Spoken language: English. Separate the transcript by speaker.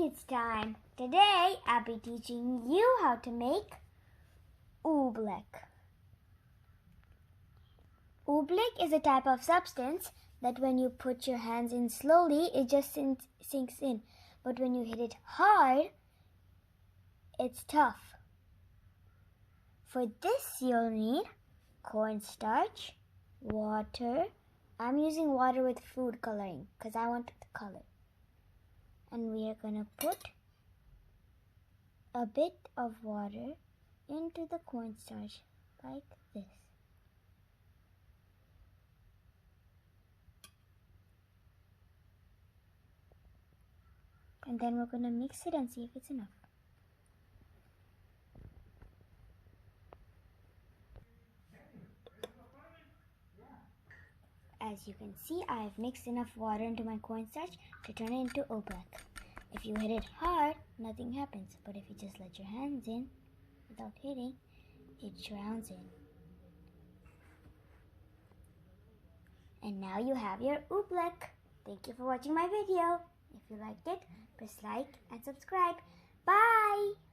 Speaker 1: Kids time. Today I'll be teaching you how to make Oobleck. Oobleck is a type of substance that when you put your hands in slowly, it just sinks in. But when you hit it hard, it's tough. For this you'll need cornstarch, water. I'm using water with food coloring because I want the color. And we are going to put a bit of water into the cornstarch like this. And then we're going to mix it and see if it's enough. As you can see, I have mixed enough water into my cornstarch to turn it into Oobleck. If you hit it hard, nothing happens. But if you just let your hands in without hitting, it drowns in. And now you have your Oobleck. Thank you for watching my video. If you liked it, press like and subscribe. Bye!